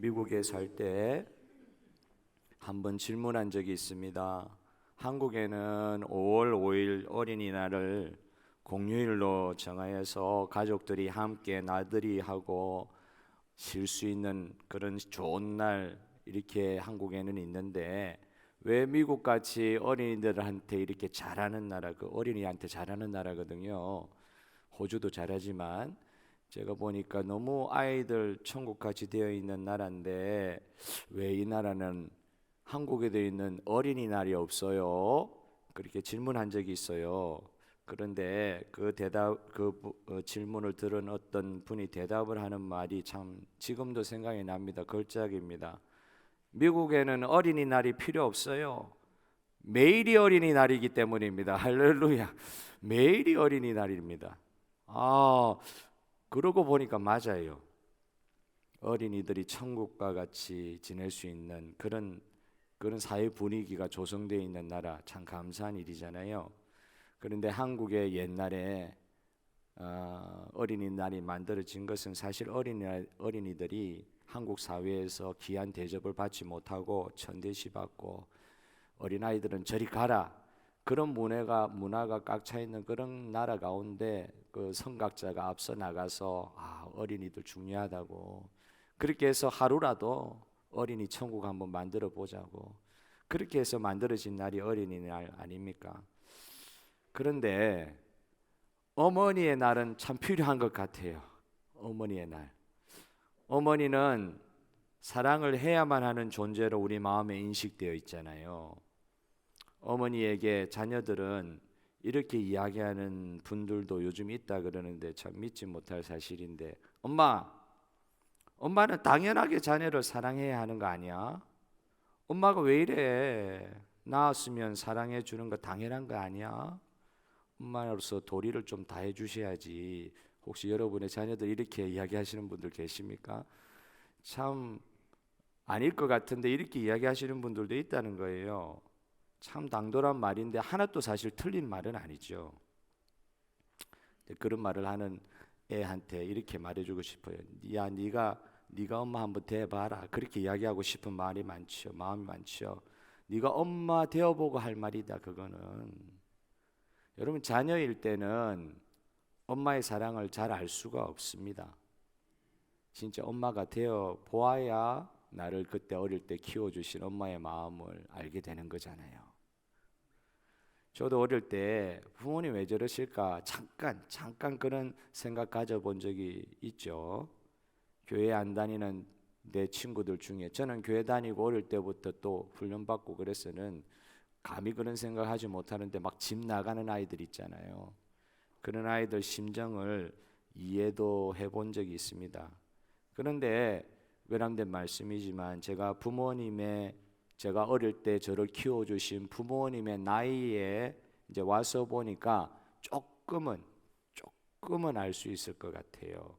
미국에 살 때 한번 질문한 적이 있습니다. 한국에는 5월 5일 어린이날을 공휴일로 정하여서 가족들이 함께 나들이 하고 쉴 수 있는 그런 좋은 날 이렇게 한국에는 있는데, 왜 미국같이 어린이들한테 이렇게 잘하는 나라, 그 어린이한테 잘하는 나라거든요. 호주도 잘하지만 제가 보니까 너무 아이들 천국같이 되어 있는 나라인데 왜 이 나라는 한국에 되어 있는 어린이날이 없어요? 그렇게 질문한 적이 있어요. 그런데 질문을 들은 어떤 분이 대답을 하는 말이 참 지금도 생각이 납니다. 걸작입니다. 미국에는 어린이날이 필요 없어요. 매일이 어린이날이기 때문입니다. 할렐루야. 매일이 어린이날입니다. 그러고 보니까 맞아요. 어린이들이 천국과 같이 지낼 수 있는 그런 사회 분위기가 조성되어 있는 나라, 참 감사한 일이잖아요. 그런데 한국의 옛날에 어린이날이 만들어진 것은 사실 어린이들이 한국 사회에서 귀한 대접을 받지 못하고 천대시 받고 어린아이들은 저리 가라, 그런 문화가 꽉 차 있는 그런 나라 가운데 그 선각자가 앞서 나가서 어린이들 중요하다고, 그렇게 해서 하루라도 어린이 천국 한번 만들어 보자고, 그렇게 해서 만들어진 날이 어린이날 아닙니까? 그런데 어머니의 날은 참 필요한 것 같아요. 어머니의 날. 어머니는 사랑을 해야만 하는 존재로 우리 마음에 인식되어 있잖아요. 어머니에게 자녀들은 이렇게 이야기하는 분들도 요즘 있다 그러는데 참 믿지 못할 사실인데, 엄마는 당연하게 자녀를 사랑해야 하는 거 아니야? 엄마가 왜 이래? 낳았으면 사랑해 주는 거 당연한 거 아니야? 엄마로서 도리를 좀 다해 주셔야지. 혹시 여러분의 자녀들 이렇게 이야기하시는 분들 계십니까? 참 아닐 것 같은데 이렇게 이야기하시는 분들도 있다는 거예요. 참 당돌한 말인데 하나도 사실 틀린 말은 아니죠. 그런 말을 하는 애한테 이렇게 말해주고 싶어요. 야, 네가 엄마 한번 돼봐라. 그렇게 이야기하고 싶은 말이 많죠. 마음이 많죠. 네가 엄마 되어보고 할 말이다. 그거는 여러분, 자녀일 때는 엄마의 사랑을 잘 알 수가 없습니다. 진짜 엄마가 되어 보아야 나를 그때 어릴 때 키워주신 엄마의 마음을 알게 되는 거잖아요. 저도 어릴 때 부모님 왜 저러실까 잠깐 그런 생각 가져본 적이 있죠. 교회 안 다니는 내 친구들 중에, 저는 교회 다니고 어릴 때부터 또 훈련받고 그래서는 감히 그런 생각하지 못하는데 막 집 나가는 아이들 있잖아요. 그런 아이들 심정을 이해도 해본 적이 있습니다. 그런데 외람된 말씀이지만 제가 어릴 때 저를 키워주신 부모님의 나이에 이제 와서 보니까 조금은 알 수 있을 것 같아요.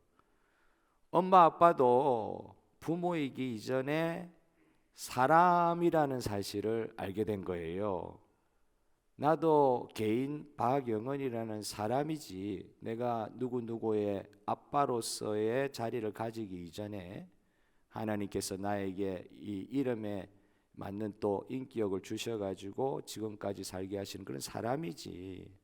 엄마 아빠도 부모이기 이전에 사람이라는 사실을 알게 된 거예요. 나도 개인 박영은이라는 사람이지, 내가 누구누구의 아빠로서의 자리를 가지기 이전에 하나님께서 나에게 이 이름에 맞는 또 인격을 주셔가지고 지금까지 살게 하시는 그런 사람이지.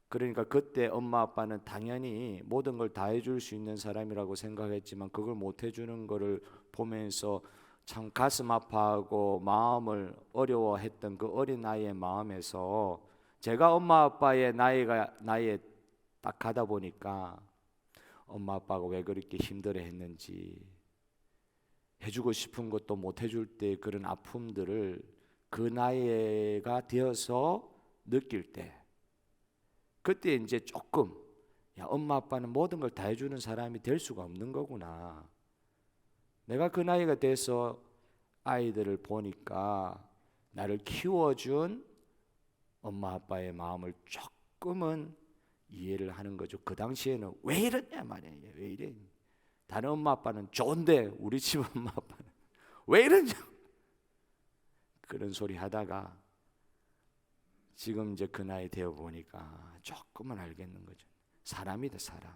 그러니까 그때 엄마 아빠는 당연히 모든 걸 다 해줄 수 있는 사람이라고 생각했지만 그걸 못 해주는 거를 보면서 참 가슴 아파하고 마음을 어려워했던 그 어린 나이의 마음에서, 제가 엄마 아빠의 나이에 딱 가다 보니까 엄마 아빠가 왜 그렇게 힘들어 했는지, 해주고 싶은 것도 못 해줄 때 그런 아픔들을 그 나이가 되어서 느낄 때, 그때 이제 조금, 야, 엄마 아빠는 모든 걸 다 해주는 사람이 될 수가 없는 거구나. 내가 그 나이가 돼서 아이들을 보니까 나를 키워준 엄마 아빠의 마음을 조금은 이해를 하는 거죠. 그 당시에는 왜 이러냐 말이에요. 왜 이래? 다른 엄마 아빠는 좋은데 우리 집 엄마 아빠는 왜 이러냐? 그런 소리 하다가 지금 이제 그 나이 되어 보니까 조금은 알겠는 거죠. 사람이다, 사람.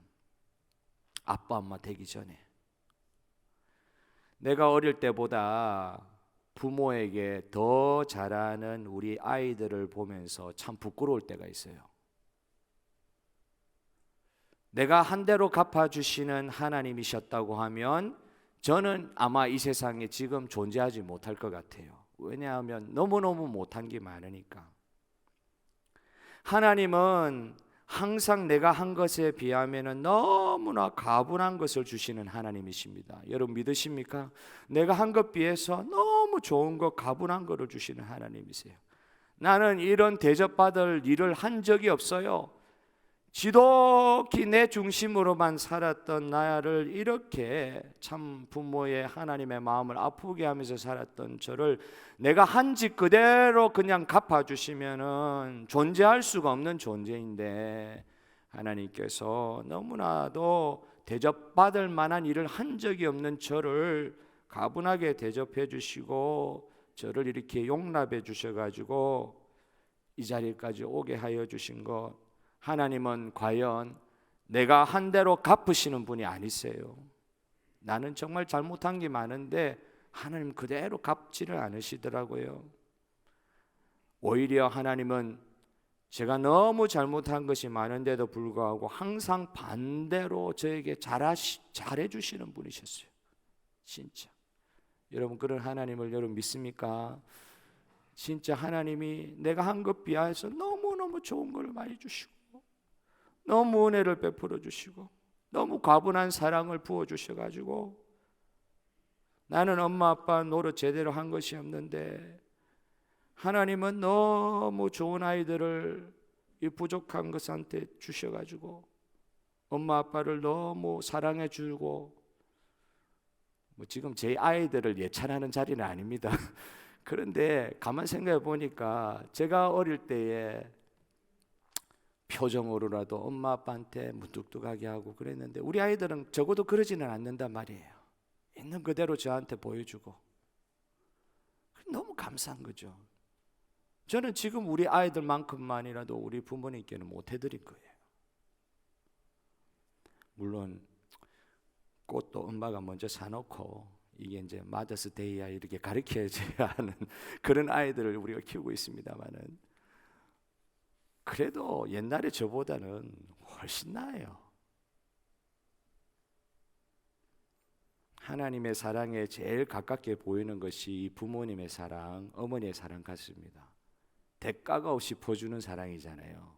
아빠 엄마 되기 전에 내가 어릴 때보다 부모에게 더 잘하는 우리 아이들을 보면서 참 부끄러울 때가 있어요. 내가 한 대로 갚아주시는 하나님이셨다고 하면 저는 아마 이 세상에 지금 존재하지 못할 것 같아요. 왜냐하면 너무너무 못한 게 많으니까. 하나님은 항상 내가 한 것에 비하면 너무나 가분한 것을 주시는 하나님이십니다. 여러분 믿으십니까? 내가 한 것 비해서 너무 좋은 것, 가분한 것을 주시는 하나님이세요. 나는 이런 대접받을 일을 한 적이 없어요. 지독히 내 중심으로만 살았던 나를 이렇게 참 부모의 하나님의 마음을 아프게 하면서 살았던 저를 내가 한 짓 그대로 그냥 갚아주시면은 존재할 수가 없는 존재인데, 하나님께서 너무나도 대접받을 만한 일을 한 적이 없는 저를 가분하게 대접해 주시고 저를 이렇게 용납해 주셔가지고 이 자리까지 오게 하여 주신 것, 하나님은 과연 내가 한 대로 갚으시는 분이 아니세요. 나는 정말 잘못한 게 많은데 하나님 그대로 갚지를 않으시더라고요. 오히려 하나님은 제가 너무 잘못한 것이 많은데도 불구하고 항상 반대로 저에게 잘해 주시는 분이셨어요. 진짜 여러분, 그런 하나님을 여러분 믿습니까? 진짜 하나님이 내가 한 것 비하해서 너무너무 좋은 걸 많이 주시고 너무 은혜를 베풀어 주시고 너무 과분한 사랑을 부어 주셔가지고 나는 엄마 아빠 노릇 제대로 한 것이 없는데 하나님은 너무 좋은 아이들을 이 부족한 것한테 주셔가지고 엄마 아빠를 너무 사랑해 주고, 뭐 지금 제 아이들을 예찬하는 자리는 아닙니다. 그런데 가만 생각해 보니까 제가 어릴 때에 표정으로라도 엄마 아빠한테 무뚝뚝하게 하고 그랬는데 우리 아이들은 적어도 그러지는 않는단 말이에요. 있는 그대로 저한테 보여주고 너무 감사한 거죠. 저는 지금 우리 아이들만큼만이라도 우리 부모님께는 못 해드릴 거예요. 물론 꽃도 엄마가 먼저 사놓고 이게 이제 마더스데이야 이렇게 가르쳐줘야 하는 그런 아이들을 우리가 키우고 있습니다만은, 그래도 옛날에 저보다는 훨씬 나아요. 하나님의 사랑에 제일 가깝게 보이는 것이 부모님의 사랑, 어머니의 사랑 같습니다. 대가가 없이 퍼주는 사랑이잖아요.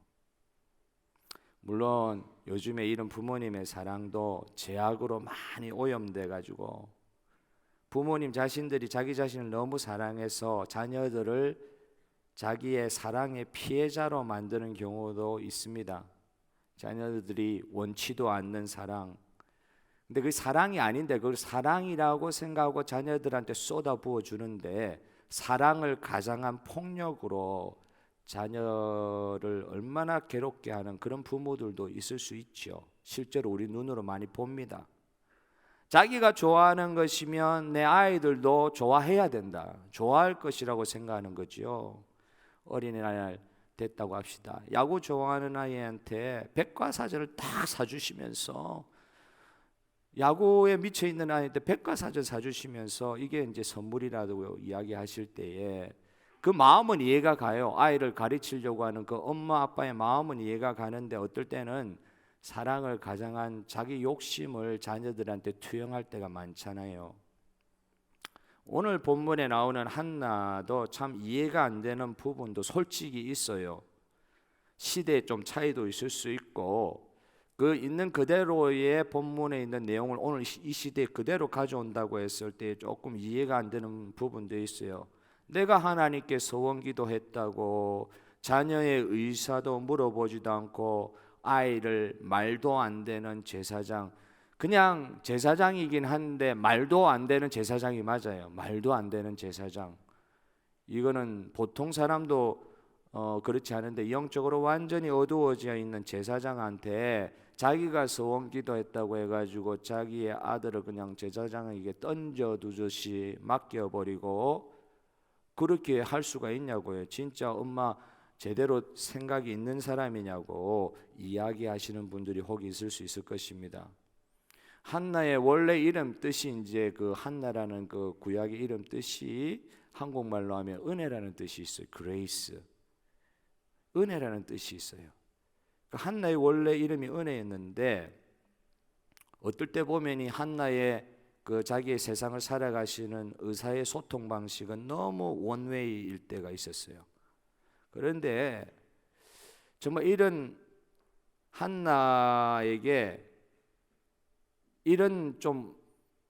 물론 요즘에 이런 부모님의 사랑도 제약으로 많이 오염돼 가지고 부모님 자신들이 자기 자신을 너무 사랑해서 자녀들을 자기의 사랑의 피해자로 만드는 경우도 있습니다. 자녀들이 원치도 않는 사랑, 근데 그 사랑이 아닌데 그걸 사랑이라고 생각하고 자녀들한테 쏟아부어 주는데 사랑을 가장한 폭력으로 자녀를 얼마나 괴롭게 하는 그런 부모들도 있을 수 있죠. 실제로 우리 눈으로 많이 봅니다. 자기가 좋아하는 것이면 내 아이들도 좋아해야 된다, 좋아할 것이라고 생각하는 거죠. 어린이날 됐다고 합시다. 야구 좋아하는 아이한테 백과사전을 딱 사주시면서, 야구에 미쳐 있는 아이한테 백과사전 사주시면서 이게 이제 선물이라고 이야기하실 때에 그 마음은 이해가 가요. 아이를 가르치려고 하는 그 엄마 아빠의 마음은 이해가 가는데 어떨 때는 사랑을 가장한 자기 욕심을 자녀들한테 투영할 때가 많잖아요. 오늘 본문에 나오는 한나도 참 이해가 안 되는 부분도 솔직히 있어요. 시대에 좀 차이도 있을 수 있고 그 있는 그대로의 본문에 있는 내용을 오늘 이 시대에 그대로 가져온다고 했을 때 조금 이해가 안 되는 부분도 있어요. 내가 하나님께 소원기도 했다고 자녀의 의사도 물어보지도 않고 아이를 말도 안 되는 제사장, 그냥 제사장이긴 한데 말도 안 되는 제사장이 맞아요. 말도 안 되는 제사장. 이거는 보통 사람도 그렇지 않은데 영적으로 완전히 어두워져 있는 제사장한테 자기가 소원기도 했다고 해가지고 자기의 아들을 그냥 제사장에게 던져두듯이 맡겨버리고 그렇게 할 수가 있냐고요. 진짜 엄마 제대로 생각이 있는 사람이냐고 이야기하시는 분들이 혹 있을 수 있을 것입니다. 한나의 원래 이름 뜻이 이제 그 한나라는 그 구약의 이름 뜻이 한국말로 하면 은혜라는 뜻이 있어요. 그레이스. 은혜라는 뜻이 있어요. 그 한나의 원래 이름이 은혜였는데 어떨 때 보면 이 한나의 그 자기의 세상을 살아가시는 의사의 소통 방식은 너무 원웨이일 때가 있었어요. 그런데 정말 이런 한나에게 이런 좀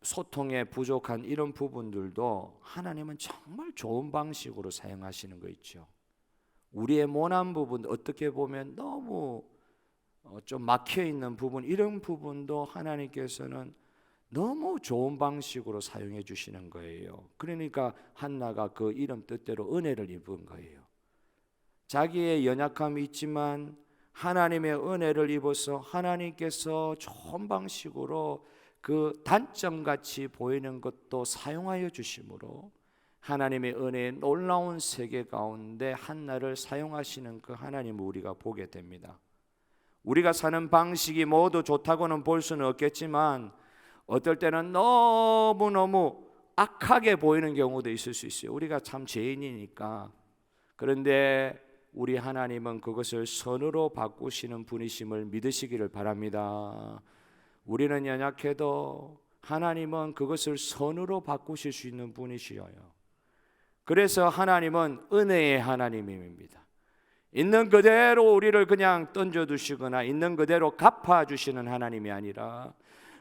소통에 부족한 이런 부분들도 하나님은 정말 좋은 방식으로 사용하시는 거 있죠. 우리의 모난 부분, 어떻게 보면 너무 좀 막혀 있는 부분, 이런 부분도 하나님께서는 너무 좋은 방식으로 사용해 주시는 거예요. 그러니까 한나가 그 이름 뜻대로 은혜를 입은 거예요. 자기의 연약함이 있지만 하나님의 은혜를 입어서 하나님께서 좋은 방식으로 그 단점같이 보이는 것도 사용하여 주심으로 하나님의 은혜의 놀라운 세계 가운데 한나를 사용하시는 그 하나님을 우리가 보게 됩니다. 우리가 사는 방식이 모두 좋다고는 볼 수는 없겠지만 어떨 때는 너무너무 악하게 보이는 경우도 있을 수 있어요. 우리가 참 죄인이니까. 그런데 우리 하나님은 그것을 선으로 바꾸시는 분이심을 믿으시기를 바랍니다. 우리는 연약해도 하나님은 그것을 선으로 바꾸실 수 있는 분이시여요. 그래서 하나님은 은혜의 하나님입니다. 있는 그대로 우리를 그냥 던져두시거나 있는 그대로 갚아주시는 하나님이 아니라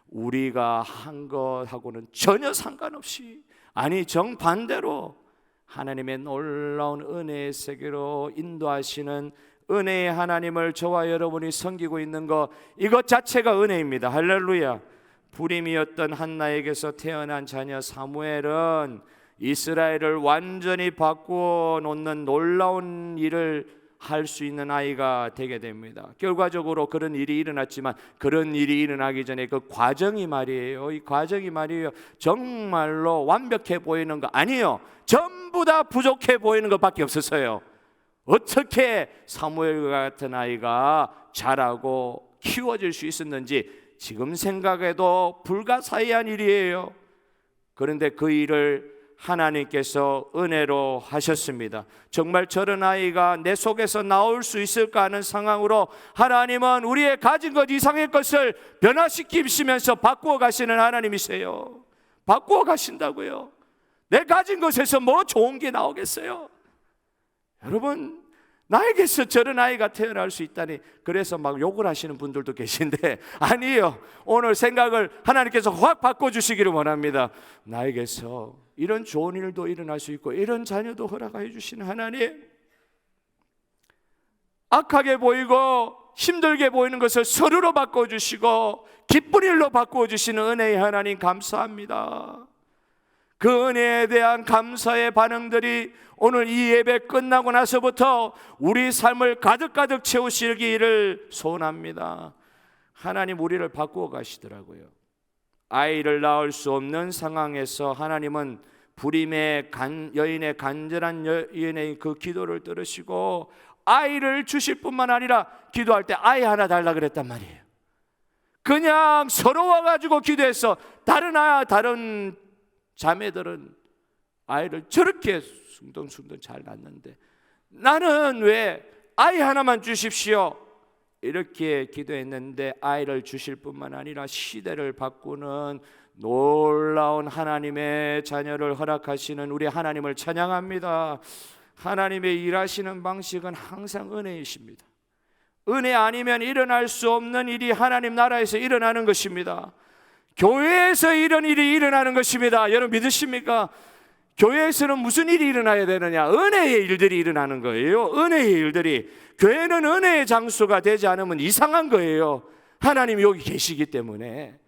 우리가 한 것하고는 전혀 상관없이, 아니 정반대로 하나님의 놀라운 은혜의 세계로 인도하시는 은혜의 하나님을 저와 여러분이 섬기고 있는 것, 이것 자체가 은혜입니다. 할렐루야. 불임이었던 한나에게서 태어난 자녀 사무엘은 이스라엘을 완전히 바꾸어 놓는 놀라운 일을 할 수 있는 아이가 되게 됩니다. 결과적으로 그런 일이 일어났지만 그런 일이 일어나기 전에 그 과정이 말이에요. 이 과정이 말이에요. 정말로 완벽해 보이는 거 아니에요. 전부 다 부족해 보이는 것밖에 없었어요. 어떻게 사무엘과 같은 아이가 자라고 키워질 수 있었는지 지금 생각해도 불가사의한 일이에요. 그런데 그 일을 하나님께서 은혜로 하셨습니다. 정말 저런 아이가 내 속에서 나올 수 있을까 하는 상황으로 하나님은 우리의 가진 것 이상의 것을 변화시키시면서 바꾸어 가시는 하나님이세요. 바꾸어 가신다고요. 내 가진 것에서 뭐 좋은 게 나오겠어요? 여러분, 나에게서 저런 아이가 태어날 수 있다니. 그래서 막 욕을 하시는 분들도 계신데 아니에요. 오늘 생각을 하나님께서 확 바꿔주시기를 원합니다. 나에게서 이런 좋은 일도 일어날 수 있고 이런 자녀도 허락해 주시는 하나님, 악하게 보이고 힘들게 보이는 것을 선으로 바꿔주시고 기쁜 일로 바꿔주시는 은혜의 하나님 감사합니다. 그 은혜에 대한 감사의 반응들이 오늘 이 예배 끝나고 나서부터 우리 삶을 가득가득 채우시기를 소원합니다. 하나님 우리를 바꾸어 가시더라고요. 아이를 낳을 수 없는 상황에서 하나님은 불임의 여인의 간절한 여인의 그 기도를 들으시고 아이를 주실 뿐만 아니라 기도할 때 아이 하나 달라 그랬단 말이에요. 그냥 서러워가지고 기도해서 다른 자매들은 아이를 저렇게 숭덩숭덩 잘 낳는데 나는 왜 아이 하나만 주십시오 이렇게 기도했는데 아이를 주실 뿐만 아니라 시대를 바꾸는 놀라운 하나님의 자녀를 허락하시는 우리 하나님을 찬양합니다. 하나님의 일하시는 방식은 항상 은혜이십니다. 은혜 아니면 일어날 수 없는 일이 하나님 나라에서 일어나는 것입니다. 교회에서 이런 일이 일어나는 것입니다. 여러분 믿으십니까? 교회에서는 무슨 일이 일어나야 되느냐? 은혜의 일들이 일어나는 거예요. 은혜의 일들이. 교회는 은혜의 장소가 되지 않으면 이상한 거예요. 하나님이 여기 계시기 때문에.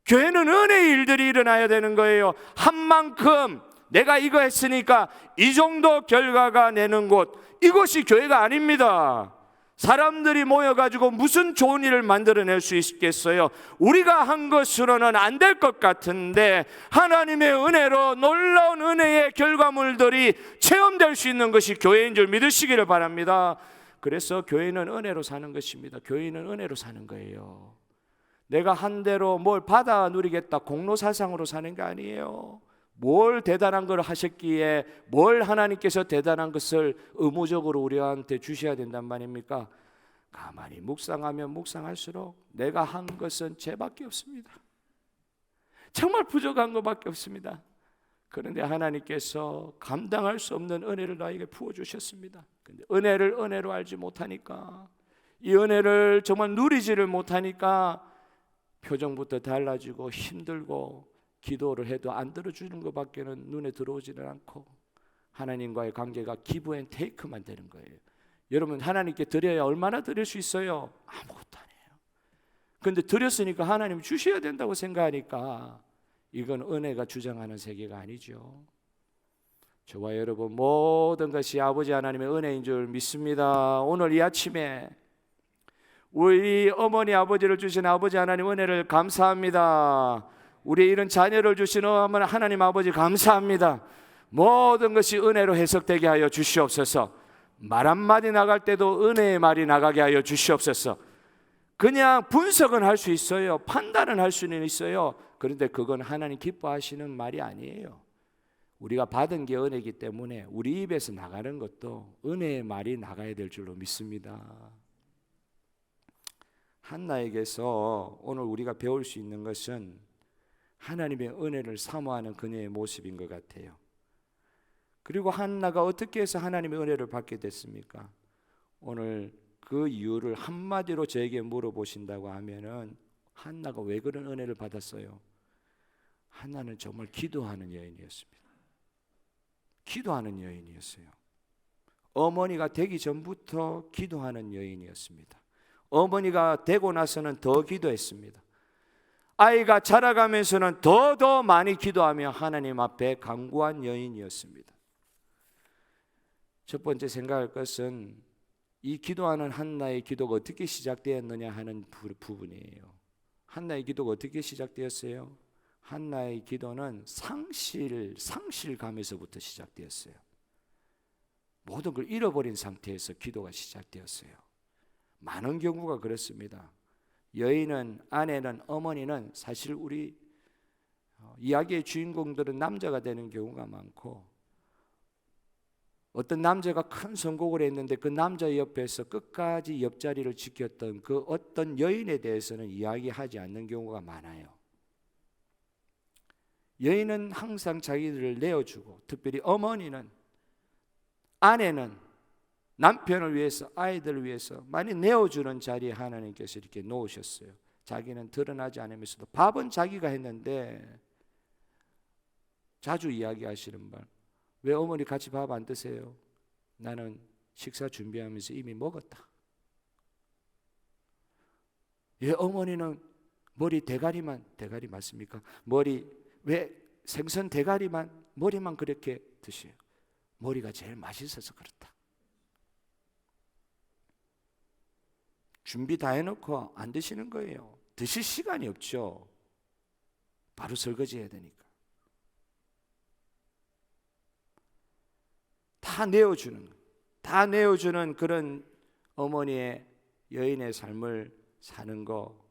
교회는 은혜의 일들이 일어나야 되는 거예요. 한 만큼 내가 이거 했으니까 이 정도 결과가 내는 곳, 이것이 교회가 아닙니다. 사람들이 모여가지고 무슨 좋은 일을 만들어낼 수 있겠어요? 우리가 한 것으로는 안 될 것 같은데 하나님의 은혜로 놀라운 은혜의 결과물들이 체험될 수 있는 것이 교회인 줄 믿으시기를 바랍니다. 그래서 교회는 은혜로 사는 것입니다. 교회는 은혜로 사는 거예요. 내가 한 대로 뭘 받아 누리겠다 공로사상으로 사는 게 아니에요. 뭘 대단한 걸 하셨기에 뭘 하나님께서 대단한 것을 의무적으로 우리한테 주셔야 된단 말입니까? 가만히 묵상하면 묵상할수록 내가 한 것은 죄밖에 없습니다. 정말 부족한 것밖에 없습니다. 그런데 하나님께서 감당할 수 없는 은혜를 나에게 부어주셨습니다. 근데 은혜를 은혜로 알지 못하니까, 이 은혜를 정말 누리지를 못하니까 표정부터 달라지고 힘들고 기도를 해도 안 들어주는 것밖에는 눈에 들어오지는 않고 하나님과의 관계가 기브 앤 테이크만 되는 거예요. 여러분, 하나님께 드려야 얼마나 드릴 수 있어요? 아무것도 아니에요. 그런데 드렸으니까 하나님 주셔야 된다고 생각하니까 이건 은혜가 주장하는 세계가 아니죠. 저와 여러분 모든 것이 아버지 하나님의 은혜인 줄 믿습니다. 오늘 이 아침에 우리 어머니 아버지를 주신 아버지 하나님 은혜를 감사합니다. 우리 이런 자녀를 주신 하나님 아버지 감사합니다. 모든 것이 은혜로 해석되게 하여 주시옵소서. 말 한마디 나갈 때도 은혜의 말이 나가게 하여 주시옵소서. 그냥 분석은 할 수 있어요. 판단은 할 수는 있어요. 그런데 그건 하나님 기뻐하시는 말이 아니에요. 우리가 받은 게 은혜이기 때문에 우리 입에서 나가는 것도 은혜의 말이 나가야 될 줄로 믿습니다. 한나에게서 오늘 우리가 배울 수 있는 것은 하나님의 은혜를 사모하는 그녀의 모습인 것 같아요. 그리고 한나가 어떻게 해서 하나님의 은혜를 받게 됐습니까? 오늘 그 이유를 한마디로 저에게 물어보신다고 하면은 한나가 왜 그런 은혜를 받았어요? 한나는 정말 기도하는 여인이었습니다. 기도하는 여인이었어요. 어머니가 되기 전부터 기도하는 여인이었습니다. 어머니가 되고 나서는 더 기도했습니다. 아이가 자라가면서는 더 많이 기도하며 하나님 앞에 간구한 여인이었습니다. 첫 번째 생각할 것은 이 기도하는 한나의 기도가 어떻게 시작되었느냐 하는 부분이에요. 한나의 기도가 어떻게 시작되었어요? 한나의 기도는 상실감에서부터 시작되었어요. 모든 걸 잃어버린 상태에서 기도가 시작되었어요. 많은 경우가 그렇습니다. 여인은, 아내는, 어머니는 사실 우리 이야기의 주인공들은 남자가 되는 경우가 많고, 어떤 남자가 큰 선곡을 했는데 그 남자 옆에서 끝까지 옆자리를 지켰던 그 어떤 여인에 대해서는 이야기하지 않는 경우가 많아요. 여인은 항상 자기들을 내어주고, 특별히 어머니는, 아내는 남편을 위해서, 아이들을 위해서 많이 내어주는 자리에 하나님께서 이렇게 놓으셨어요. 자기는 드러나지 않으면서도 밥은 자기가 했는데 자주 이야기하시는 말, 왜 어머니 같이 밥 안 드세요? 나는 식사 준비하면서 이미 먹었다. 예, 어머니는 머리 대가리 맞습니까? 머리, 왜 생선 대가리만, 머리만 그렇게 드세요? 머리가 제일 맛있어서 그렇다. 준비 다 해놓고 안 드시는 거예요. 드실 시간이 없죠. 바로 설거지 해야 되니까. 다 내어주는 그런 어머니의, 여인의 삶을 사는 거,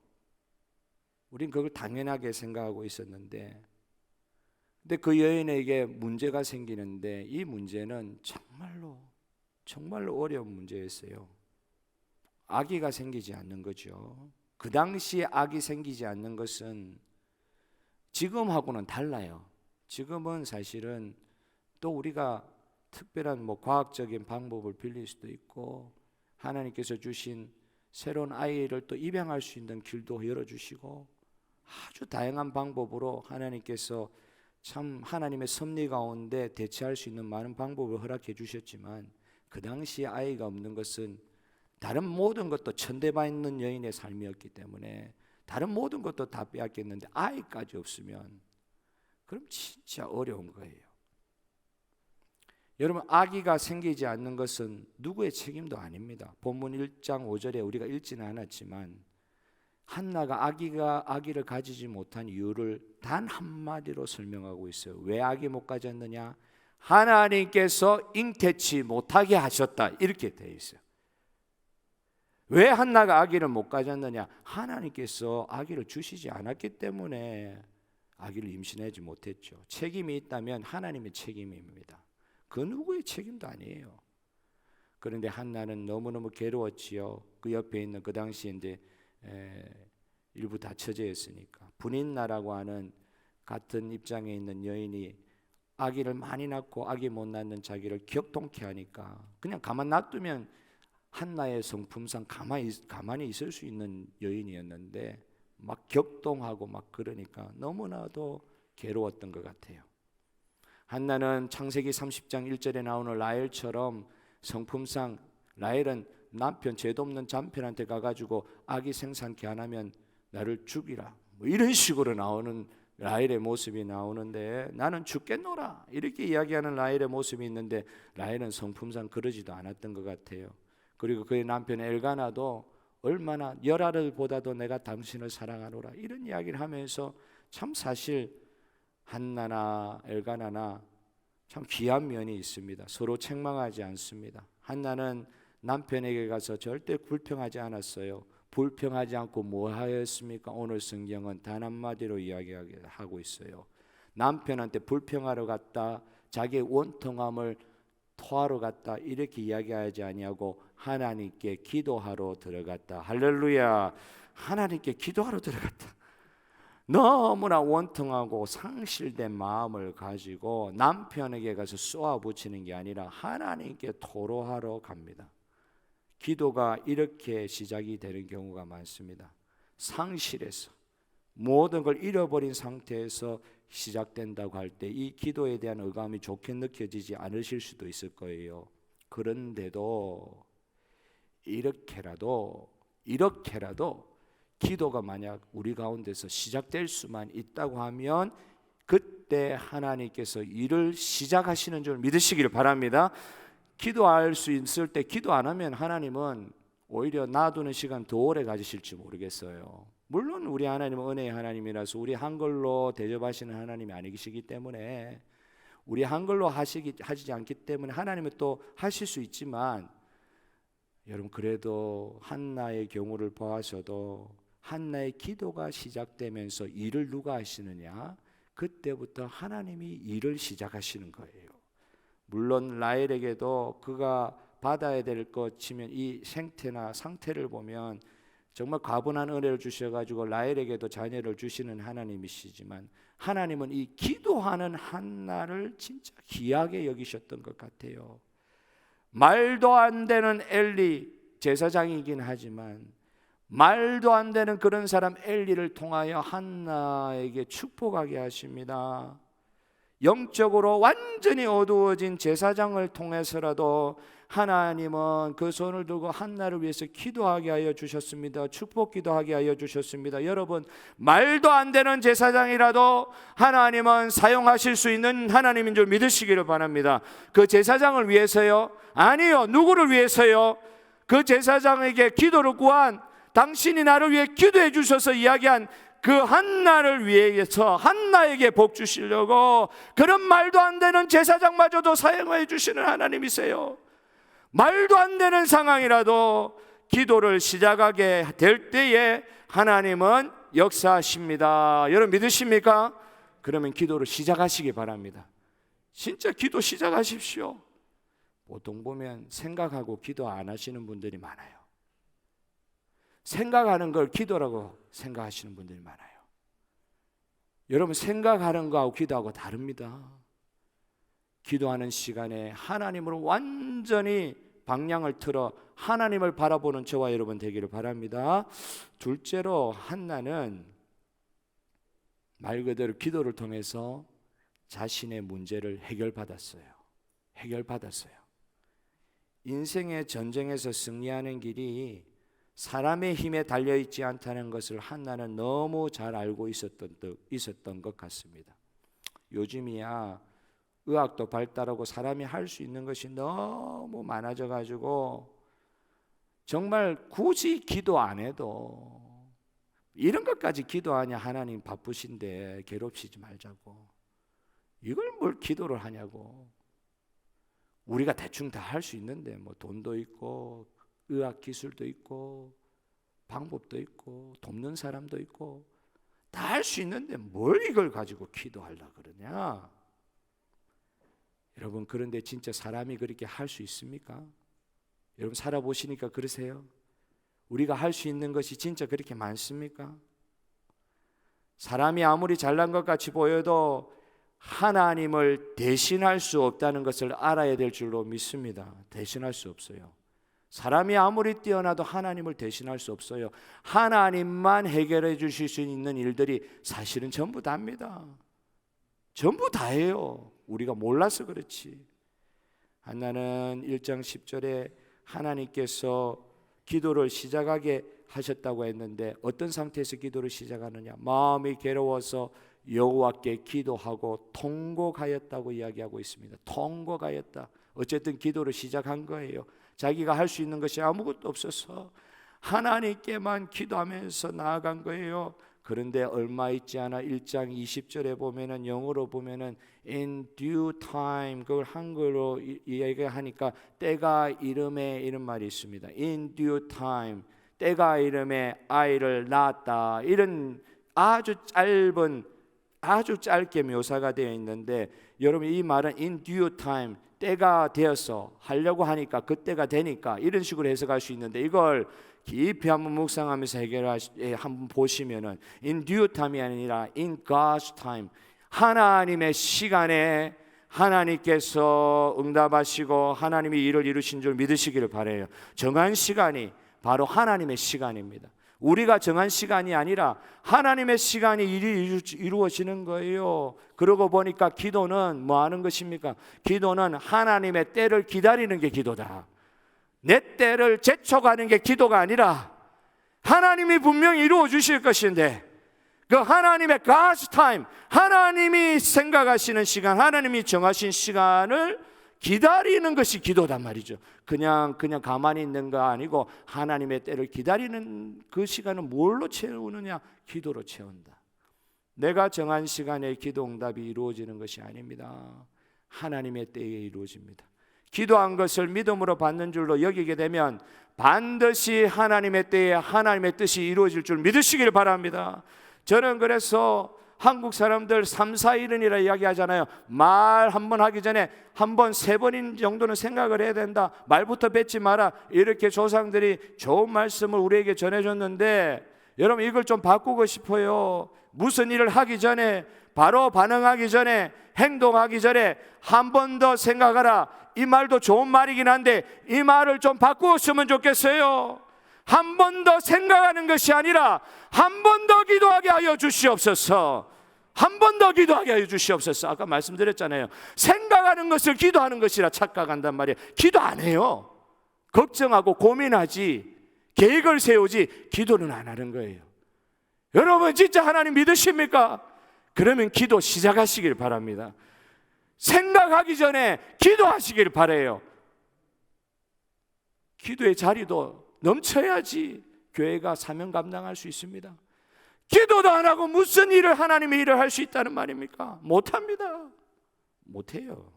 우린 그걸 당연하게 생각하고 있었는데, 근데 그 여인에게 문제가 생기는데 이 문제는 정말로 어려운 문제였어요. 아기가 생기지 않는 거죠. 그 당시에 아기 생기지 않는 것은 지금하고는 달라요. 지금은 사실은 또 우리가 특별한 과학적인 방법을 빌릴 수도 있고, 하나님께서 주신 새로운 아이를 또 입양할 수 있는 길도 열어주시고, 아주 다양한 방법으로 하나님께서 참 하나님의 섭리 가운데 대체할 수 있는 많은 방법을 허락해 주셨지만, 그 당시에 아이가 없는 것은 다른 모든 것도 천대받는 여인의 삶이었기 때문에 다른 모든 것도 다 빼앗겼는데 아이까지 없으면 그럼 진짜 어려운 거예요. 여러분, 아기가 생기지 않는 것은 누구의 책임도 아닙니다. 본문 1장 5절에 우리가 읽지는 않았지만 한나가 아기를 가지지 못한 이유를 단 한마디로 설명하고 있어요. 왜 아기 못 가졌느냐? 하나님께서 잉태치 못하게 하셨다, 이렇게 되어 있어요. 왜 한나가 아기를 못 가졌느냐? 하나님께서 아기를 주시지 않았기 때문에 아기를 임신하지 못했죠. 책임이 있다면 하나님의 책임입니다. 그 누구의 책임도 아니에요. 그런데 한나는 너무너무 괴로웠지요. 그 옆에 있는 그 당시에 이제 일부 다 처제였으니까 분인나라고 하는 같은 입장에 있는 여인이 아기를 많이 낳고 아기 못 낳는 자기를 격동케 하니까 그냥 가만 놔두면 한나의 성품상 가만히 있을 수 있는 여인이었는데 막 격동하고 막 그러니까 너무나도 괴로웠던 것 같아요. 한나는 창세기 30장 1절에 나오는 라헬처럼 성품상 라헬은 남편 죄도 없는 남편한테 가가지고 아기 생산케 안 하면 나를 죽이라 뭐 이런 식으로 나오는 라헬의 모습이 나오는데 나는 죽겠노라 이렇게 이야기하는 라헬의 모습이 있는데 라헬은 성품상 그러지도 않았던 것 같아요. 그리고 그의 남편 엘가나도 얼마나 열아들보다도 내가 당신을 사랑하노라 이런 이야기를 하면서 참 사실 한나나 엘가나나 참 귀한 면이 있습니다. 서로 책망하지 않습니다. 한나는 남편에게 가서 절대 불평하지 않았어요. 불평하지 않고 뭐 하였습니까? 오늘 성경은 단 한마디로 이야기하고 있어요. 남편한테 불평하러 갔다 자기의 원통함을 토하러 갔다 이렇게 이야기하지 아니하고 하나님께 기도하러 들어갔다. 할렐루야. 하나님께 기도하러 들어갔다. 너무나 원통하고 상실된 마음을 가지고 남편에게 가서 쏘아붙이는 게 아니라 하나님께 토로하러 갑니다. 기도가 이렇게 시작이 되는 경우가 많습니다. 상실해서 모든 걸 잃어버린 상태에서 시작된다고 할 때 이 기도에 대한 의감이 좋게 느껴지지 않으실 수도 있을 거예요. 그런데도 이렇게라도 기도가 만약 우리 가운데서 시작될 수만 있다고 하면 그때 하나님께서 일을 시작하시는 줄 믿으시기를 바랍니다. 기도할 수 있을 때 기도 안 하면 하나님은 오히려 놔두는 시간 더 오래 가지실지 모르겠어요. 물론 우리 하나님은 은혜의 하나님이라서 우리 한글로 대접하시는 하나님이 아니시기 때문에 우리 한글로 하시지 않기 때문에 하나님은 또 하실 수 있지만 여러분 그래도 한나의 경우를 보아서도 한나의 기도가 시작되면서 일을 누가 하시느냐? 그때부터 하나님이 일을 시작하시는 거예요. 물론 라헬에게도 그가 받아야 될 것 치면 이 생태나 상태를 보면 정말 과분한 은혜를 주셔가지고 라헬에게도 자녀를 주시는 하나님이시지만 하나님은 이 기도하는 한나를 진짜 귀하게 여기셨던 것 같아요. 말도 안 되는 엘리 제사장이긴 하지만 말도 안 되는 그런 사람 엘리를 통하여 한나에게 축복하게 하십니다. 영적으로 완전히 어두워진 제사장을 통해서라도 하나님은 그 손을 들고 한나를 위해서 기도하게 하여 주셨습니다. 축복 기도하게 하여 주셨습니다. 여러분 말도 안 되는 제사장이라도 하나님은 사용하실 수 있는 하나님인 줄 믿으시기를 바랍니다. 그 제사장을 위해서요? 아니요. 누구를 위해서요? 그 제사장에게 기도를 구한 당신이 나를 위해 기도해 주셔서 이야기한 그 한나를 위해서 한나에게 복 주시려고 그런 말도 안 되는 제사장마저도 사용해 주시는 하나님이세요. 말도 안 되는 상황이라도 기도를 시작하게 될 때에 하나님은 역사하십니다. 여러분 믿으십니까? 그러면 기도를 시작하시기 바랍니다. 진짜 기도 시작하십시오. 보통 보면 생각하고 기도 안 하시는 분들이 많아요. 생각하는 걸 기도라고 생각하시는 분들이 많아요. 여러분 생각하는 거하고 기도하고 다릅니다. 기도하는 시간에 하나님으로 완전히 방향을 틀어 하나님을 바라보는 저와 여러분 되기를 바랍니다. 둘째로 한나는 말 그대로 기도를 통해서 자신의 문제를 해결받았어요. 인생의 전쟁에서 승리하는 길이 사람의 힘에 달려있지 않다는 것을 한나는 너무 잘 알고 있었던 것 같습니다. 요즘이야 의학도 발달하고 사람이 할 수 있는 것이 너무 많아져 가지고 정말 굳이 기도 안 해도 이런 것까지 기도하냐? 하나님 바쁘신데 괴롭히지 말자고. 이걸 뭘 기도를 하냐고. 우리가 대충 다 할 수 있는데 뭐 돈도 있고 의학 기술도 있고 방법도 있고 돕는 사람도 있고 다 할 수 있는데 뭘 이걸 가지고 기도하려고 그러냐? 여러분, 그런데 진짜 사람이 그렇게 할 수 있습니까? 여러분 살아보시니까 그러세요? 우리가 할 수 있는 것이 진짜 그렇게 많습니까? 사람이 아무리 잘난 것 같이 보여도 하나님을 대신할 수 없다는 것을 알아야 될 줄로 믿습니다. 대신할 수 없어요. 사람이 아무리 뛰어나도 하나님을 대신할 수 없어요. 하나님만 해결해 주실 수 있는 일들이 사실은 전부 다입니다. 전부 다예요. 우리가 몰라서 그렇지. 한나는 1장 10절에 하나님께서 기도를 시작하게 하셨다고 했는데 어떤 상태에서 기도를 시작하느냐? 마음이 괴로워서 여호와께 기도하고 통곡하였다고 이야기하고 있습니다. 통곡하였다. 어쨌든 기도를 시작한 거예요. 자기가 할 수 있는 것이 아무것도 없어서 하나님께만 기도하면서 나아간 거예요. 그런데 얼마 있지 않아 1장 20절에 보면은 영어로 보면은 in due time, 그걸 한글로 이야기하니까 때가 이름에 이런 말이 있습니다. in due time, 때가 이름에 아이를 낳았다. 이런 아주 짧게 묘사가 되어 있는데, 여러분 이 말은 in due time, 때가 되어서 하려고 하니까 그때가 되니까 이런 식으로 해석할 수 있는데, 이걸 깊이 한번 묵상하면서 한번 보시면은 in due time이 아니라 in God's time, 하나님의 시간에 하나님께서 응답하시고 하나님이 일을 이루신 줄 믿으시기를 바라요. 정한 시간이 바로 하나님의 시간입니다. 우리가 정한 시간이 아니라 하나님의 시간이 일이 이루어지는 거예요. 그러고 보니까 기도는 뭐 하는 것입니까? 기도는 하나님의 때를 기다리는 게 기도다. 내 때를 재촉하는 게 기도가 아니라 하나님이 분명히 이루어 주실 것인데, 그 하나님의 God's time, 하나님이 생각하시는 시간, 하나님이 정하신 시간을 기다리는 것이 기도단 말이죠. 그냥 가만히 있는 거 아니고 하나님의 때를 기다리는 그 시간은 뭘로 채우느냐? 기도로 채운다. 내가 정한 시간에 기도 응답이 이루어지는 것이 아닙니다. 하나님의 때에 이루어집니다. 기도한 것을 믿음으로 받는 줄로 여기게 되면 반드시 하나님의 때에 하나님의 뜻이 이루어질 줄 믿으시길 바랍니다. 저는 그래서 한국 사람들 3, 4일은이라 이야기하잖아요. 말 한 번 하기 전에 한 번, 3번인 정도는 생각을 해야 된다. 말부터 뱉지 마라. 이렇게 조상들이 좋은 말씀을 우리에게 전해줬는데, 여러분 이걸 좀 바꾸고 싶어요. 무슨 일을 하기 전에, 바로 반응하기 전에, 행동하기 전에 한 번 더 생각하라. 이 말도 좋은 말이긴 한데 이 말을 좀 바꾸었으면 좋겠어요. 한 번 더 생각하는 것이 아니라 한 번 더 기도하게 하여 주시옵소서. 한 번 더 기도하게 하여 주시옵소서. 아까 말씀드렸잖아요. 생각하는 것을 기도하는 것이라 착각한단 말이에요. 기도 안 해요. 걱정하고 고민하지, 계획을 세우지, 기도는 안 하는 거예요. 여러분 진짜 하나님 믿으십니까? 그러면 기도 시작하시길 바랍니다. 생각하기 전에 기도하시길 바라요. 기도의 자리도 넘쳐야지 교회가 사명 감당할 수 있습니다. 기도도 안 하고 무슨 일을, 하나님의 일을 할 수 있다는 말입니까? 못합니다. 못해요.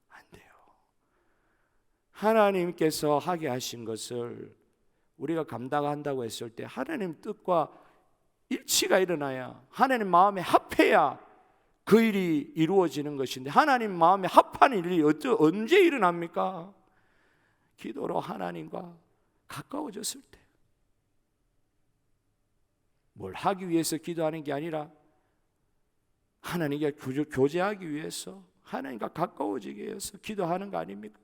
안 돼요. 하나님께서 하게 하신 것을 우리가 감당한다고 했을 때 하나님 뜻과 일치가 일어나야, 하나님 마음에 합해야 그 일이 이루어지는 것인데, 하나님 마음에 합한 일이 언제 일어납니까? 기도로 하나님과 가까워졌을 때. 뭘 하기 위해서 기도하는 게 아니라 하나님과 교제하기 위해서, 하나님과 가까워지기 위해서 기도하는 거 아닙니까?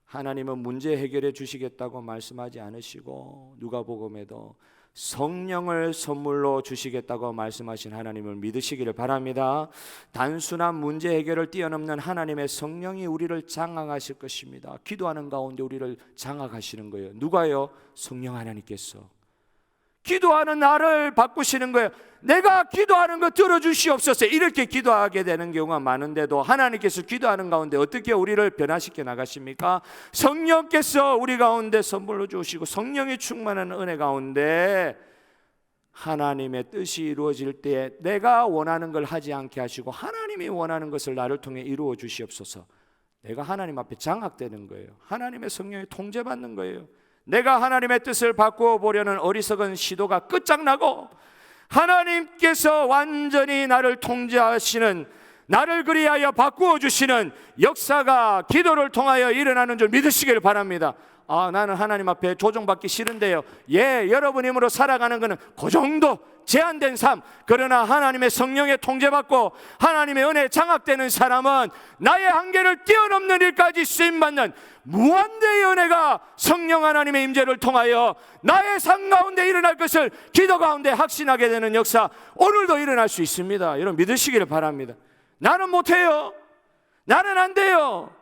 하나님은 문제 해결해 주시겠다고 말씀하지 않으시고, 누가복음에도 성령을 선물로 주시겠다고 말씀하신 하나님을 믿으시기를 바랍니다. 단순한 문제 해결을 뛰어넘는 하나님의 성령이 우리를 장악하실 것입니다. 기도하는 가운데 우리를 장악하시는 거예요. 누가요? 성령 하나님께서. 기도하는 나를 바꾸시는 거예요. 내가 기도하는 거 들어주시옵소서. 이렇게 기도하게 되는 경우가 많은데도 하나님께서 기도하는 가운데 어떻게 우리를 변화시켜 나가십니까? 성령께서 우리 가운데 선물로 주시고, 성령이 충만한 은혜 가운데 하나님의 뜻이 이루어질 때 내가 원하는 걸 하지 않게 하시고 하나님이 원하는 것을 나를 통해 이루어 주시옵소서. 내가 하나님 앞에 장악되는 거예요. 하나님의 성령에 통제받는 거예요. 내가 하나님의 뜻을 바꾸어 보려는 어리석은 시도가 끝장나고 하나님께서 완전히 나를 통제하시는, 나를 그리하여 바꾸어 주시는 역사가 기도를 통하여 일어나는 줄 믿으시길 바랍니다. 나는 하나님 앞에 조종받기 싫은데요. 여러분 힘으로 살아가는 것은 그 정도 제한된 삶. 그러나 하나님의 성령에 통제받고 하나님의 은혜에 장악되는 사람은 나의 한계를 뛰어넘는 일까지 쓰임받는 무한대의 은혜가 성령 하나님의 임재를 통하여 나의 삶 가운데 일어날 것을 기도 가운데 확신하게 되는 역사, 오늘도 일어날 수 있습니다. 여러분 믿으시기를 바랍니다. 나는 못해요. 나는 안 돼요.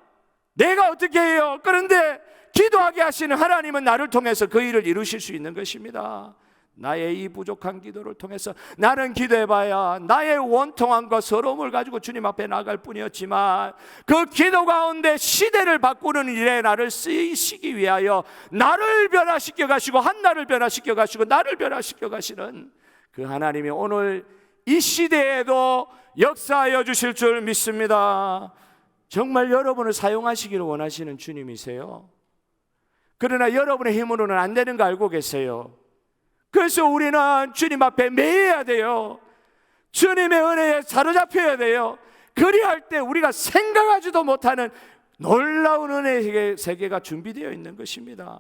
내가 어떻게 해요? 그런데 기도하게 하시는 하나님은 나를 통해서 그 일을 이루실 수 있는 것입니다. 나의 이 부족한 기도를 통해서 나는 기도해봐야 나의 원통함과 서러움을 가지고 주님 앞에 나갈 뿐이었지만, 그 기도 가운데 시대를 바꾸는 일에 나를 쓰이시기 위하여 나를 변화시켜 가시고 한나를 변화시켜 가시고 나를 변화시켜 가시는 그 하나님이 오늘 이 시대에도 역사하여 주실 줄 믿습니다. 정말 여러분을 사용하시기를 원하시는 주님이세요. 그러나 여러분의 힘으로는 안 되는 거 알고 계세요. 그래서 우리는 주님 앞에 매여야 돼요. 주님의 은혜에 사로잡혀야 돼요. 그리할 때 우리가 생각하지도 못하는 놀라운 은혜의 세계가 준비되어 있는 것입니다.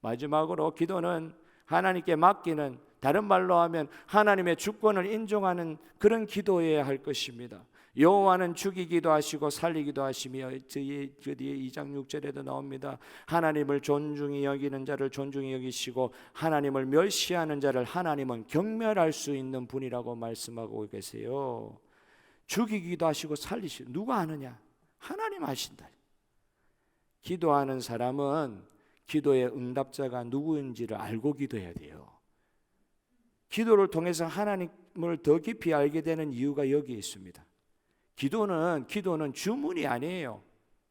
마지막으로 기도는 하나님께 맡기는, 다른 말로 하면 하나님의 주권을 인정하는 그런 기도해야 할 것입니다. 여호와는 죽이기도 하시고 살리기도 하시며, 그 뒤에 2장 6절에도 나옵니다. 하나님을 존중히 여기는 자를 존중히 여기시고 하나님을 멸시하는 자를 하나님은 경멸할 수 있는 분이라고 말씀하고 계세요. 죽이기도 하시고 살리시고, 누가 아느냐? 하나님 아신다. 기도하는 사람은 기도의 응답자가 누구인지를 알고 기도해야 돼요. 기도를 통해서 하나님을 더 깊이 알게 되는 이유가 여기에 있습니다. 기도는 주문이 아니에요.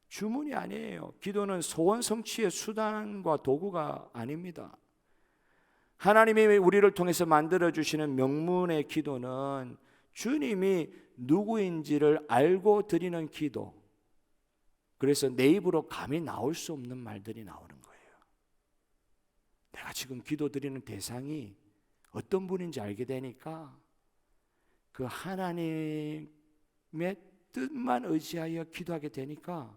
주문이 아니에요. 기도는 소원 성취의 수단과 도구가 아닙니다. 하나님이 우리를 통해서 만들어주시는 명문의 기도는 주님이 누구인지를 알고 드리는 기도. 그래서 내 입으로 감히 나올 수 없는 말들이 나오는 거예요. 내가 지금 기도 드리는 대상이 어떤 분인지 알게 되니까 그 하나님의 뜻만 의지하여 기도하게 되니까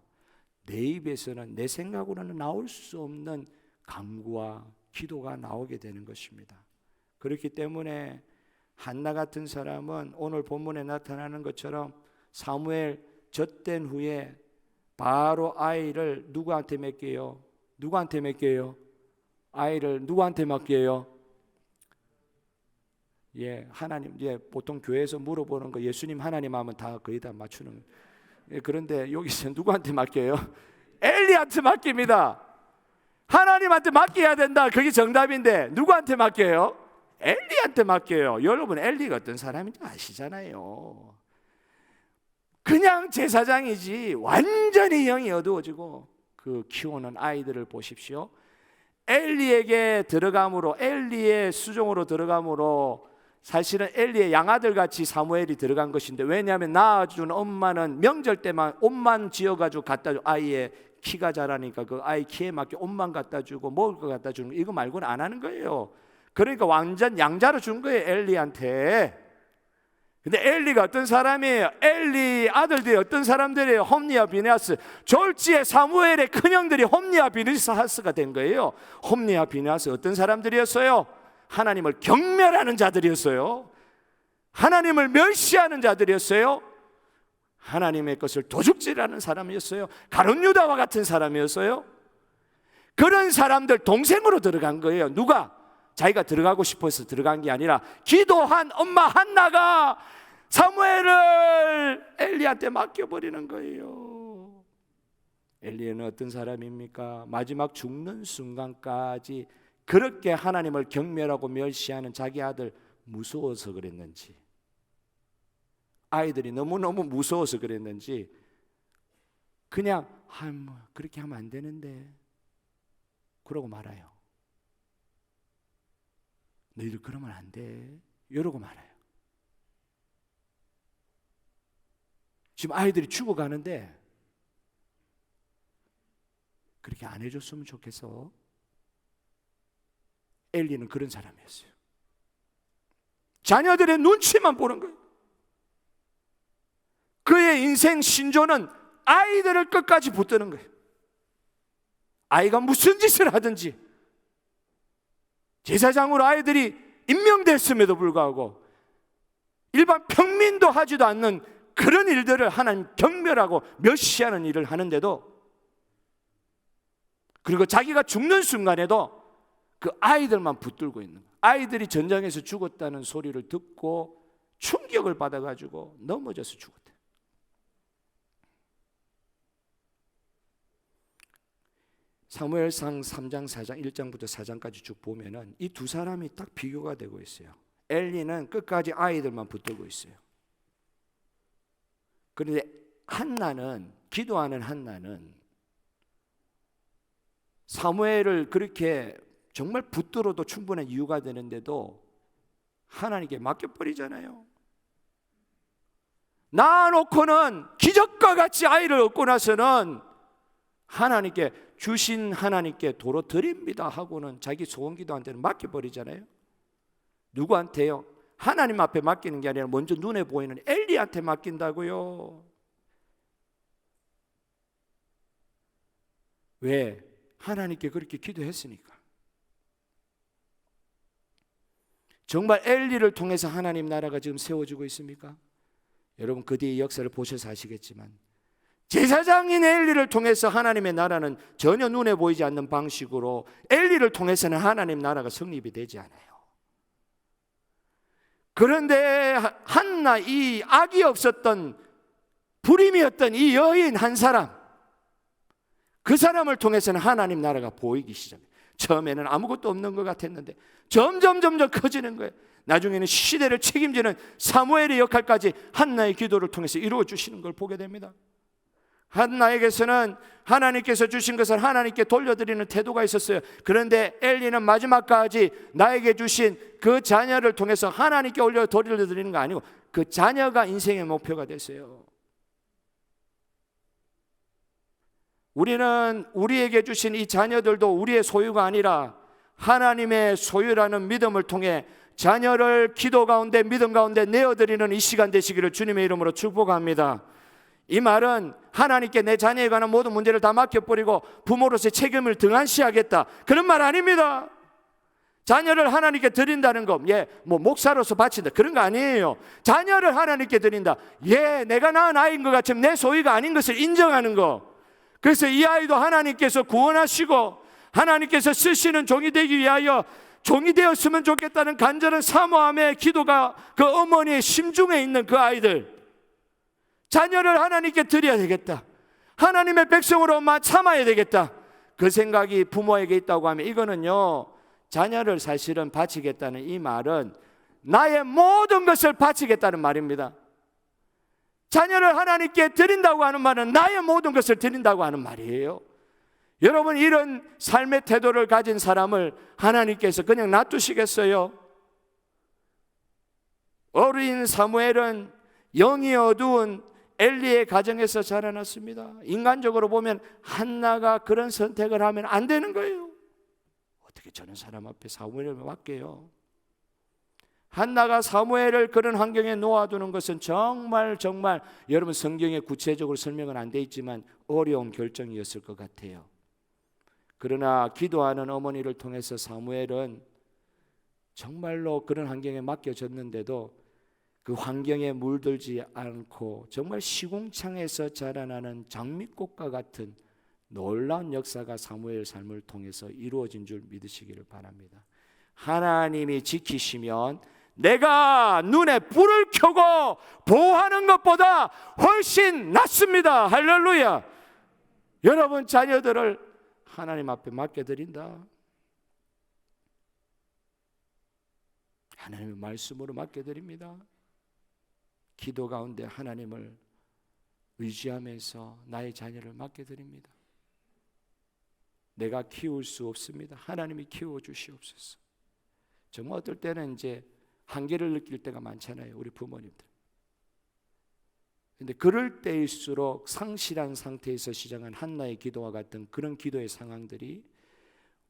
내 입에서는, 내 생각으로는 나올 수 없는 간구와 기도가 나오게 되는 것입니다. 그렇기 때문에 한나 같은 사람은 오늘 본문에 나타나는 것처럼 사무엘 젖된 후에 바로 아이를 누구한테 맡겨요? 누구한테 맡겨요? 아이를 누구한테 맡겨요? 하나님, 보통 교회에서 물어보는 거 예수님 하나님 하면 다 거의 다 맞추는. 그런데 여기서 누구한테 맡겨요? 엘리한테 맡깁니다. 하나님한테 맡겨야 된다. 그게 정답인데 누구한테 맡겨요? 엘리한테 맡겨요. 여러분 엘리가 어떤 사람인지 아시잖아요. 그냥 제사장이지 완전히 영이 어두워지고 그 키우는 아이들을 보십시오. 엘리에게 들어감으로, 엘리의 수종으로 들어감으로 사실은 엘리의 양아들 같이 사무엘이 들어간 것인데, 왜냐하면 낳아준 엄마는 명절 때만 옷만 지어가지고 갖다 주고, 아이의 키가 자라니까 그 아이 키에 맞게 옷만 갖다 주고 먹을 거 갖다 주는 거, 이거 말고는 안 하는 거예요. 그러니까 완전 양자로 준 거예요, 엘리한테. 근데 엘리가 어떤 사람이에요? 엘리 아들들이 어떤 사람들이에요? 홈니와 비느하스. 졸지에 사무엘의 큰형들이 홈니와 비느하스가 된 거예요. 홈니와 비느하스 어떤 사람들이었어요? 하나님을 경멸하는 자들이었어요. 하나님을 멸시하는 자들이었어요. 하나님의 것을 도둑질하는 사람이었어요. 가룟 유다와 같은 사람이었어요. 그런 사람들 동생으로 들어간 거예요. 누가? 자기가 들어가고 싶어서 들어간 게 아니라 기도한 엄마 한나가 사무엘을 엘리한테 맡겨버리는 거예요. 엘리는 어떤 사람입니까? 마지막 죽는 순간까지 그렇게 하나님을 경멸하고 멸시하는 자기 아들 무서워서 그랬는지, 아이들이 너무너무 무서워서 그랬는지 그냥 그렇게 하면 안 되는데 그러고 말아요. 너희들 그러면 안 돼 이러고 말아요. 지금 아이들이 죽어가는데 그렇게 안 해줬으면 좋겠어. 엘리는 그런 사람이었어요. 자녀들의 눈치만 보는 거예요. 그의 인생 신조는 아이들을 끝까지 붙드는 거예요. 아이가 무슨 짓을 하든지, 제사장으로 아이들이 임명됐음에도 불구하고 일반 평민도 하지도 않는 그런 일들을 하나님 경멸하고 멸시하는 일을 하는데도, 그리고 자기가 죽는 순간에도 그 아이들만 붙들고 있는 거예요. 아이들이 전장에서 죽었다는 소리를 듣고 충격을 받아가지고 넘어져서 죽었대요. 사무엘상 3장, 4장, 1장부터 4장까지 쭉 보면은 이 두 사람이 딱 비교가 되고 있어요. 엘리는 끝까지 아이들만 붙들고 있어요. 그런데 한나는, 기도하는 한나는 사무엘을 그렇게 정말 붙들어도 충분한 이유가 되는데도 하나님께 맡겨버리잖아요. 낳아놓고는 기적과 같이 아이를 얻고 나서는 하나님께, 주신 하나님께 도로 드립니다 하고는 자기 소원기도한테는 맡겨버리잖아요. 누구한테요? 하나님 앞에 맡기는 게 아니라 먼저 눈에 보이는 엘리한테 맡긴다고요. 왜? 하나님께 그렇게 기도했으니까. 정말 엘리를 통해서 하나님 나라가 지금 세워지고 있습니까? 여러분 그 뒤의 역사를 보셔서 아시겠지만 제사장인 엘리를 통해서 하나님의 나라는 전혀 눈에 보이지 않는 방식으로 엘리를 통해서는 하나님 나라가 성립이 되지 않아요. 그런데 한나, 이 악이 없었던, 불임이었던 이 여인 한 사람, 그 사람을 통해서는 하나님 나라가 보이기 시작해요. 처음에는 아무것도 없는 것 같았는데 점점 커지는 거예요. 나중에는 시대를 책임지는 사무엘의 역할까지 한나의 기도를 통해서 이루어 주시는 걸 보게 됩니다. 한나에게서는 하나님께서 주신 것을 하나님께 돌려드리는 태도가 있었어요. 그런데 엘리는 마지막까지 나에게 주신 그 자녀를 통해서 하나님께 돌려드리는 거 아니고 그 자녀가 인생의 목표가 됐어요. 우리는 우리에게 주신 이 자녀들도 우리의 소유가 아니라 하나님의 소유라는 믿음을 통해 자녀를 기도 가운데, 믿음 가운데 내어드리는 이 시간 되시기를 주님의 이름으로 축복합니다. 이 말은 하나님께 내 자녀에 관한 모든 문제를 다 맡겨버리고 부모로서의 책임을 등한시하겠다, 그런 말 아닙니다. 자녀를 하나님께 드린다는 것, 목사로서 바친다, 그런 거 아니에요. 자녀를 하나님께 드린다, 내가 낳은 아이인 것 같지만 내 소유가 아닌 것을 인정하는 거. 그래서 이 아이도 하나님께서 구원하시고 하나님께서 쓰시는 종이 되기 위하여 종이 되었으면 좋겠다는 간절한 사모함의 기도가 그 어머니의 심중에 있는 그 아이들, 자녀를 하나님께 드려야 되겠다, 하나님의 백성으로 참아야 되겠다, 그 생각이 부모에게 있다고 하면 이거는요, 자녀를 사실은 바치겠다는 이 말은 나의 모든 것을 바치겠다는 말입니다. 자녀를 하나님께 드린다고 하는 말은 나의 모든 것을 드린다고 하는 말이에요. 여러분, 이런 삶의 태도를 가진 사람을 하나님께서 그냥 놔두시겠어요? 어린 사무엘은 영이 어두운 엘리의 가정에서 자라났습니다. 인간적으로 보면 한나가 그런 선택을 하면 안 되는 거예요. 어떻게 저런 사람 앞에 사무엘을 맡겨요? 한나가 사무엘을 그런 환경에 놓아두는 것은 정말 여러분 성경에 구체적으로 설명은 안 돼 있지만 어려운 결정이었을 것 같아요. 그러나 기도하는 어머니를 통해서 사무엘은 정말로 그런 환경에 맡겨졌는데도 그 환경에 물들지 않고 정말 시궁창에서 자라나는 장미꽃과 같은 놀라운 역사가 사무엘 삶을 통해서 이루어진 줄 믿으시기를 바랍니다. 하나님이 지키시면 내가 눈에 불을 켜고 보호하는 것보다 훨씬 낫습니다. 할렐루야. 여러분 자녀들을 하나님 앞에 맡겨드린다, 하나님의 말씀으로 맡겨드립니다. 기도 가운데 하나님을 의지하면서 나의 자녀를 맡겨드립니다. 내가 키울 수 없습니다. 하나님이 키워주시옵소서. 정말 어떨 때는 이제 한계를 느낄 때가 많잖아요, 우리 부모님들. 근데 그럴 때일수록 상실한 상태에서 시작한 한나의 기도와 같은 그런 기도의 상황들이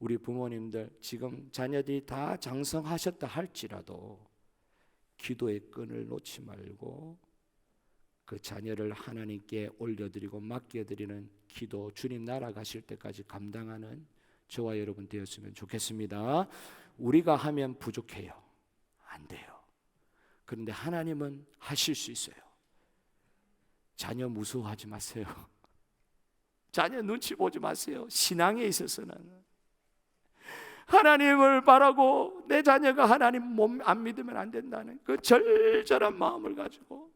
우리 부모님들 지금 자녀들이 다 장성하셨다 할지라도 기도의 끈을 놓지 말고 그 자녀를 하나님께 올려드리고 맡겨드리는 기도, 주님 날아가실 때까지 감당하는 저와 여러분 되었으면 좋겠습니다. 우리가 하면 부족해요. 안 돼요. 그런데 하나님은 하실 수 있어요. 자녀 무서워하지 마세요. 자녀 눈치 보지 마세요. 신앙에 있어서는 하나님을 바라고 내 자녀가 하나님 안 믿으면 안 된다는 그 절절한 마음을 가지고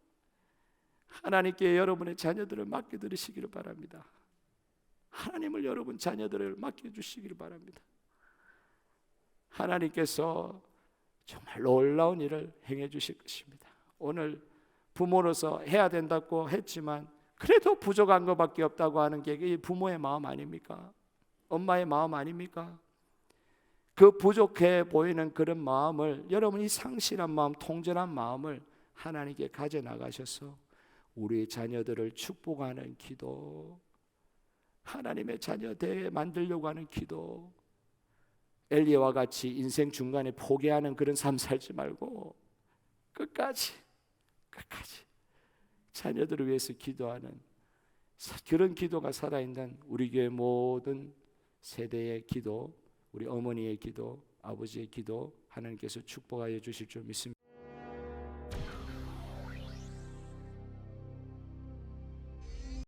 하나님께 여러분의 자녀들을 맡겨드리시기를 바랍니다. 하나님을 여러분 자녀들을 맡겨주시기를 바랍니다. 하나님께서 정말 놀라운 일을 행해 주실 것입니다. 오늘 부모로서 해야 된다고 했지만 그래도 부족한 것밖에 없다고 하는 게 부모의 마음 아닙니까? 엄마의 마음 아닙니까? 그 부족해 보이는 그런 마음을 여러분이 상실한 마음, 통전한 마음을 하나님께 가져나가셔서 우리 자녀들을 축복하는 기도, 하나님의 자녀 되게 만들려고 하는 기도, 엘리야와 같이 인생 중간에 포기하는 그런 삶 살지 말고 끝까지 자녀들을 위해서 기도하는 그런 기도가 살아있는 우리 교회 모든 세대의 기도, 우리 어머니의 기도, 아버지의 기도 하나님께서 축복하여 주실 줄 믿습니다.